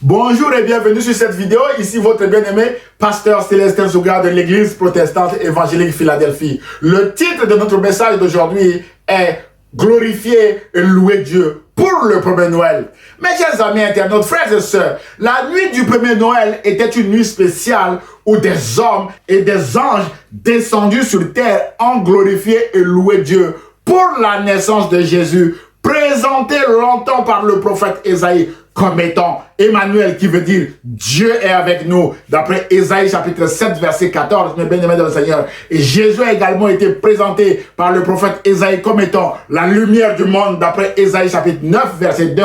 Bonjour et bienvenue sur cette vidéo. Ici votre bien-aimé pasteur Célestin Zouga de l'église protestante évangélique Philadelphie. Le titre de notre message d'aujourd'hui est Glorifier et louer Dieu pour le premier Noël. Mes chers amis internautes, frères et sœurs, la nuit du premier Noël était une nuit spéciale où des hommes et des anges descendus sur terre ont glorifié et loué Dieu pour la naissance de Jésus, présenté longtemps par le prophète Ésaïe comme étant Emmanuel, qui veut dire Dieu est avec nous, d'après Ésaïe chapitre 7 verset 14, mes bien-aimés dans le Seigneur. Et Jésus a également été présenté par le prophète Ésaïe comme étant la lumière du monde, d'après Ésaïe chapitre 9 verset 2,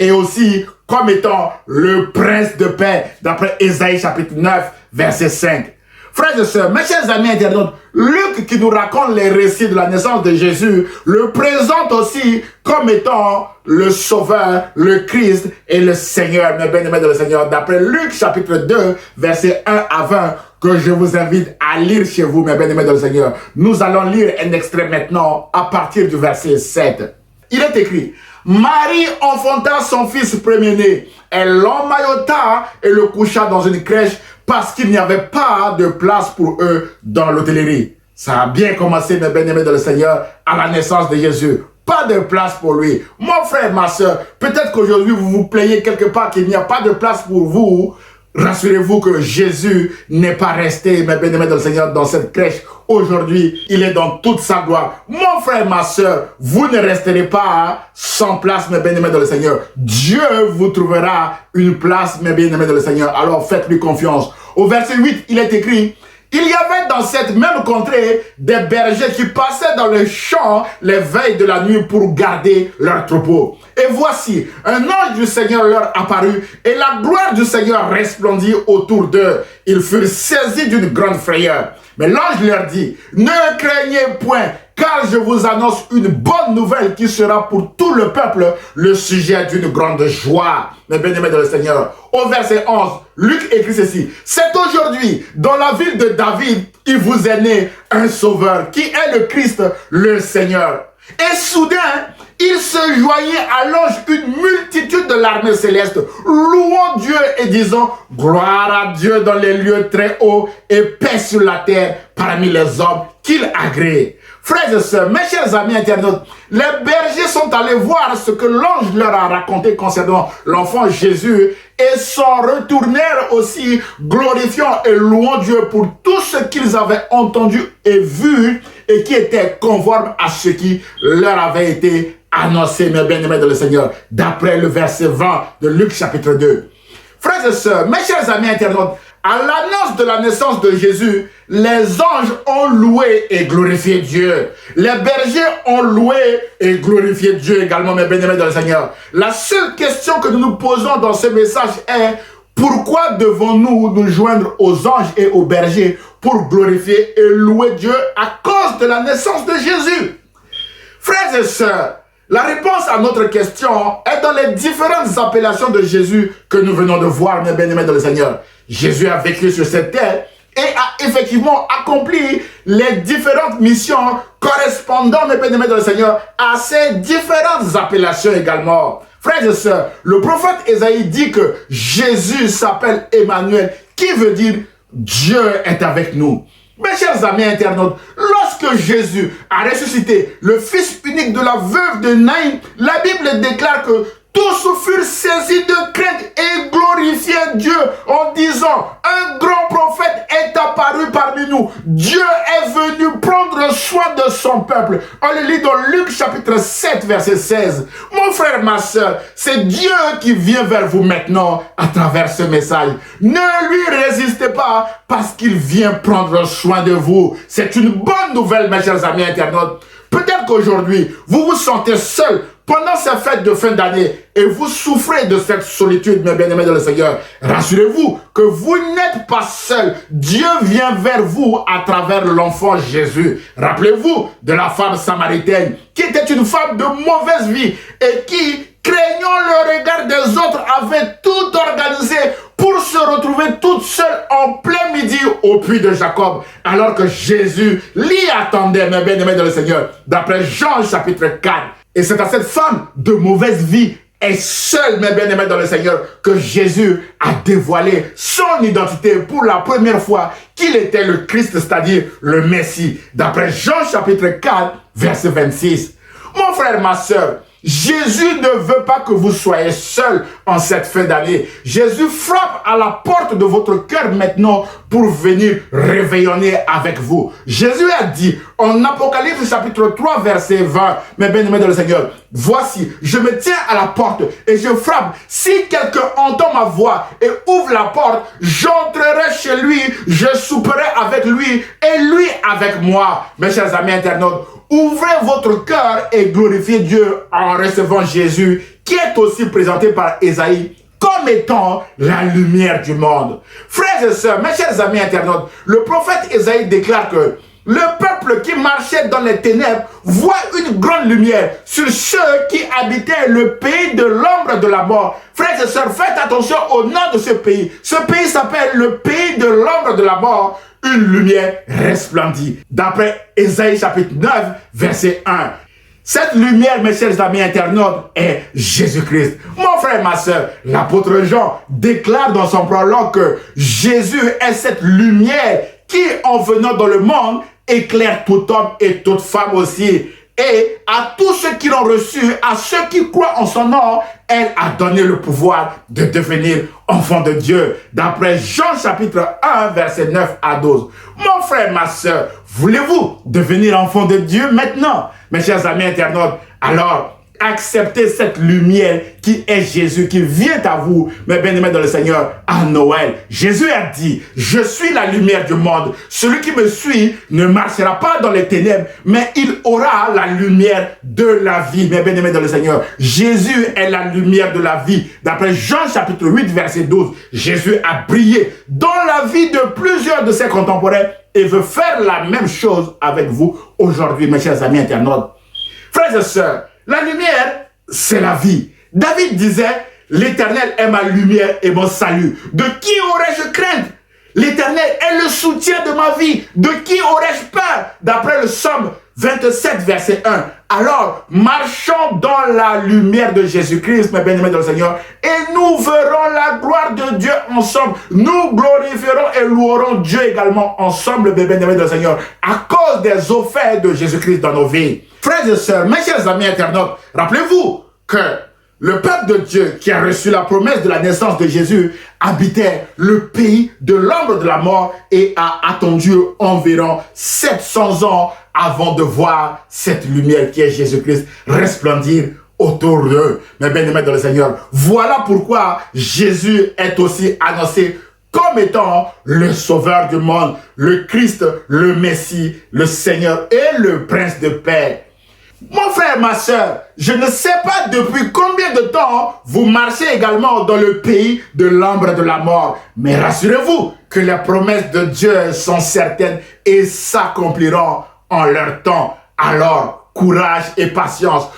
et aussi comme étant le prince de paix, d'après Ésaïe chapitre 9 verset 5. Frères et sœurs, mes chers amis internautes, Luc, qui nous raconte les récits de la naissance de Jésus, le présente aussi comme étant le Sauveur, le Christ et le Seigneur, mes bien-aimés dans le Seigneur, d'après Luc chapitre 2, versets 1 à 20, que je vous invite à lire chez vous, mes bien-aimés dans le Seigneur. Nous allons lire un extrait maintenant à partir du verset 7. Il est écrit: Marie enfanta son fils premier-né, elle l'emmaillota et le coucha dans une crèche parce qu'il n'y avait pas de place pour eux dans l'hôtellerie. Ça a bien commencé, mes bien-aimés dans le Seigneur, à la naissance de Jésus. Pas de place pour lui. Mon frère, ma soeur, peut-être qu'aujourd'hui vous vous plaignez quelque part qu'il n'y a pas de place pour vous. Rassurez-vous que Jésus n'est pas resté, mes bien-aimés dans le Seigneur, dans cette crèche. Aujourd'hui, il est dans toute sa gloire. Mon frère, ma soeur, vous ne resterez pas sans place, mes bien-aimés dans le Seigneur. Dieu vous trouvera une place, mes bien-aimés dans le Seigneur. Alors faites-lui confiance. Au verset 8, il est écrit: il y avait dans cette même contrée des bergers qui passaient dans les champs les veilles de la nuit pour garder leurs troupeaux. Et voici, un ange du Seigneur leur apparut et la gloire du Seigneur resplendit autour d'eux. Ils furent saisis d'une grande frayeur. Mais l'ange leur dit: ne craignez point, car je vous annonce une bonne nouvelle qui sera pour tout le peuple le sujet d'une grande joie. Mes bien-aimés dans le Seigneur. Au verset 11, Luc écrit ceci: c'est aujourd'hui, dans la ville de David, il vous est né un sauveur, qui est le Christ, le Seigneur. Et soudain, il se joignit à l'ange une multitude de l'armée céleste, louant Dieu et disant: gloire à Dieu dans les lieux très hauts et paix sur la terre parmi les hommes qu'il agrée. Frères et sœurs, mes chers amis internautes, les bergers sont allés voir ce que l'ange leur a raconté concernant l'enfant Jésus et s'en retournèrent aussi glorifiant et louant Dieu pour tout ce qu'ils avaient entendu et vu et qui était conforme à ce qui leur avait été annoncé, mes bien-aimés dans le Seigneur, d'après le verset 20 de Luc chapitre 2. Frères et sœurs, mes chers amis internautes, à l'annonce de la naissance de Jésus, les anges ont loué et glorifié Dieu. Les bergers ont loué et glorifié Dieu également, mes bien-aimés dans le Seigneur. La seule question que nous nous posons dans ce message est: pourquoi devons-nous nous joindre aux anges et aux bergers pour glorifier et louer Dieu à cause de la naissance de Jésus? Frères et sœurs, la réponse à notre question est dans les différentes appellations de Jésus que nous venons de voir, mes bien-aimés dans le Seigneur. Jésus a vécu sur cette terre et a effectivement accompli les différentes missions correspondant, mes bien-aimés dans le Seigneur, à ces différentes appellations également. Frères et sœurs, le prophète Ésaïe dit que Jésus s'appelle Emmanuel, qui veut dire Dieu est avec nous. Mes chers amis internautes, lorsque Jésus a ressuscité le fils unique de la veuve de Naïm, la Bible déclare que tous furent saisis de crainte et glorifiaient Dieu en disant: un grand prophète est apparu parmi nous. Dieu est venu prendre soin de son peuple. On le lit dans Luc chapitre 7 verset 16. Mon frère, ma soeur, c'est Dieu qui vient vers vous maintenant à travers ce message. Ne lui résistez pas parce qu'il vient prendre soin de vous. C'est une bonne nouvelle, mes chers amis internautes. Peut-être qu'aujourd'hui, vous vous sentez seul pendant ces fêtes de fin d'année et vous souffrez de cette solitude, mes bien-aimés dans le Seigneur. Rassurez-vous que vous n'êtes pas seul. Dieu vient vers vous à travers l'enfant Jésus. Rappelez-vous de la femme samaritaine qui était une femme de mauvaise vie et qui, craignant le regard des autres, avait tout organisé pour se retrouver toute seule en plein midi au puits de Jacob, alors que Jésus l'y attendait, mes bien-aimés dans le Seigneur, d'après Jean chapitre 4. Et c'est à cette femme de mauvaise vie est seul, mes bien-aimés dans le Seigneur, que Jésus a dévoilé son identité pour la première fois, qu'il était le Christ, c'est-à-dire le Messie. D'après Jean chapitre 4, verset 26. Mon frère, ma sœur, Jésus ne veut pas que vous soyez seuls en cette fin d'année. Jésus frappe à la porte de votre cœur maintenant pour venir réveillonner avec vous. Jésus a dit en Apocalypse chapitre 3 verset 20, mes bien-aimés dans le Seigneur, voici, je me tiens à la porte et je frappe. Si quelqu'un entend ma voix et ouvre la porte, j'entrerai chez lui, je souperai avec lui et lui avec moi. Mes chers amis internautes, ouvrez votre cœur et glorifiez Dieu en recevant Jésus, qui est aussi présenté par Ésaïe comme étant la lumière du monde. Frères et sœurs, mes chers amis internautes, le prophète Ésaïe déclare que le peuple qui marchait dans les ténèbres voit une grande lumière sur ceux qui habitaient le pays de l'ombre de la mort. Frères et sœurs, faites attention au nom de ce pays. Ce pays s'appelle le pays de l'ombre de la mort. Une lumière resplendit. D'après Ésaïe chapitre 9, verset 1. Cette lumière, mes chers amis internautes, est Jésus-Christ. Mon frère, ma soeur, l'apôtre Jean déclare dans son prologue que Jésus est cette lumière qui, en venant dans le monde, éclaire tout homme et toute femme aussi. Et à tous ceux qui l'ont reçu, à ceux qui croient en son nom, elle a donné le pouvoir de devenir enfant de Dieu. D'après Jean chapitre 1, verset 9 à 12. Mon frère, ma soeur, voulez-vous devenir enfant de Dieu maintenant? Mes chers amis internautes, alors acceptez cette lumière qui est Jésus, qui vient à vous, mes bien-aimés dans le Seigneur, à Noël. Jésus a dit, je suis la lumière du monde. Celui qui me suit ne marchera pas dans les ténèbres, mais il aura la lumière de la vie. Mes bien-aimés dans le Seigneur, Jésus est la lumière de la vie. D'après Jean chapitre 8, verset 12, Jésus a brillé dans la vie de plusieurs de ses contemporains et veut faire la même chose avec vous aujourd'hui, mes chers amis internautes. Frères et sœurs, la lumière, c'est la vie. David disait, l'Éternel est ma lumière et mon salut. De qui aurais-je crainte? L'Éternel est le soutien de ma vie. De qui aurais-je peur? D'après le psaume 27, verset 1. Alors, marchons dans la lumière de Jésus-Christ, mes bien-aimés dans le Seigneur, et nous verrons la gloire de Dieu ensemble. Nous glorifierons et louerons Dieu également ensemble, mes bien-aimés dans le Seigneur, à cause des offertes de Jésus-Christ dans nos vies. Frères et sœurs, mes chers amis internautes, rappelez-vous que le peuple de Dieu qui a reçu la promesse de la naissance de Jésus habitait le pays de l'ombre de la mort et a attendu environ 700 ans avant de voir cette lumière qui est Jésus-Christ resplendir autour d'eux. Mes bien-aimés dans le Seigneur, voilà pourquoi Jésus est aussi annoncé comme étant le sauveur du monde, le Christ, le Messie, le Seigneur et le Prince de paix. Mon frère, ma soeur, je ne sais pas depuis combien de temps vous marchez également dans le pays de l'ombre de la mort. Mais rassurez-vous que les promesses de Dieu sont certaines et s'accompliront en leur temps. Alors, courage et patience.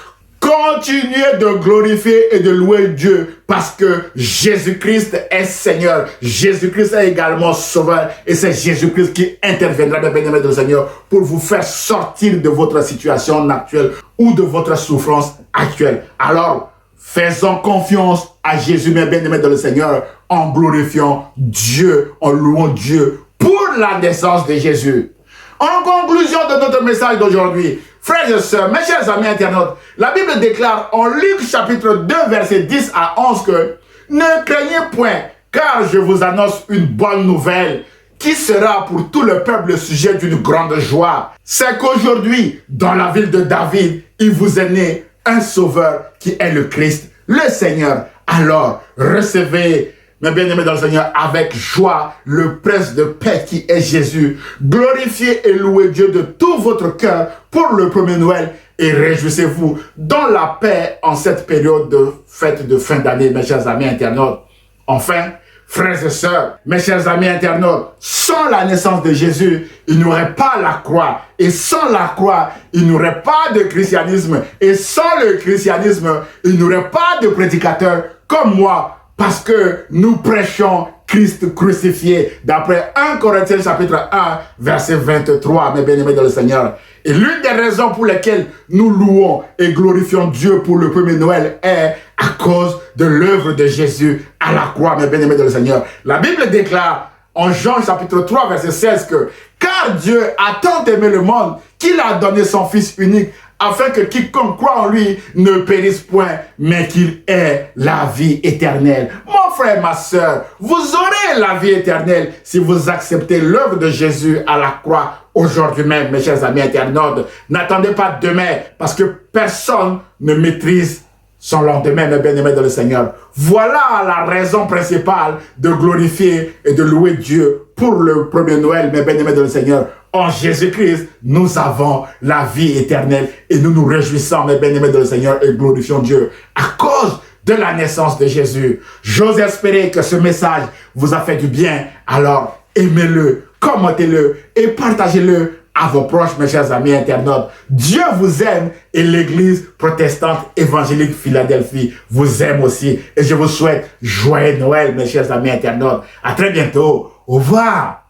Continuez de glorifier et de louer Dieu parce que Jésus-Christ est Seigneur. Jésus-Christ est également Sauveur et c'est Jésus-Christ qui interviendra, mes bien-aimés de Seigneur, pour vous faire sortir de votre situation actuelle ou de votre souffrance actuelle. Alors, faisons confiance à Jésus, mes bien-aimés dans le Seigneur, en glorifiant Dieu, en louant Dieu pour la naissance de Jésus. En conclusion de notre message d'aujourd'hui, frères et sœurs, mes chers amis internautes, la Bible déclare en Luc chapitre 2, verset 10 à 11 que « Ne craignez point, car je vous annonce une bonne nouvelle qui sera pour tout le peuple le sujet d'une grande joie. C'est qu'aujourd'hui, dans la ville de David, il vous est né un sauveur qui est le Christ, le Seigneur. Alors, recevez, mes bien-aimés dans le Seigneur, avec joie, le Prince de paix qui est Jésus. Glorifiez et louez Dieu de tout votre cœur pour le premier Noël et réjouissez-vous dans la paix en cette période de fête de fin d'année, mes chers amis internautes. Enfin, frères et sœurs, mes chers amis internautes, sans la naissance de Jésus, il n'y aurait pas la croix. Et sans la croix, il n'y aurait pas de christianisme. Et sans le christianisme, il n'y aurait pas de prédicateurs comme moi. Parce que nous prêchons Christ crucifié, d'après 1 Corinthiens chapitre 1, verset 23, mes bien-aimés dans le Seigneur. Et l'une des raisons pour lesquelles nous louons et glorifions Dieu pour le premier Noël est à cause de l'œuvre de Jésus à la croix, mes bien-aimés dans le Seigneur. La Bible déclare en Jean chapitre 3, verset 16 que « Car Dieu a tant aimé le monde qu'il a donné son Fils unique, afin que quiconque croit en lui ne périsse point, mais qu'il ait la vie éternelle. » Mon frère, ma soeur, vous aurez la vie éternelle si vous acceptez l'œuvre de Jésus à la croix aujourd'hui même, mes chers amis internautes. N'attendez pas demain, parce que personne ne maîtrise son lendemain, mes bien-aimés dans le Seigneur. Voilà la raison principale de glorifier et de louer Dieu pour le premier Noël, mes bien-aimés dans le Seigneur. En Jésus-Christ, nous avons la vie éternelle et nous nous réjouissons, mes bien-aimés dans le Seigneur, et glorifions Dieu à cause de la naissance de Jésus. J'ose espérer que ce message vous a fait du bien. Alors, aimez-le, commentez-le et partagez-le à vos proches, mes chers amis internautes. Dieu vous aime et l'Église protestante évangélique Philadelphie vous aime aussi. Et je vous souhaite joyeux Noël, mes chers amis internautes. À très bientôt. Au revoir.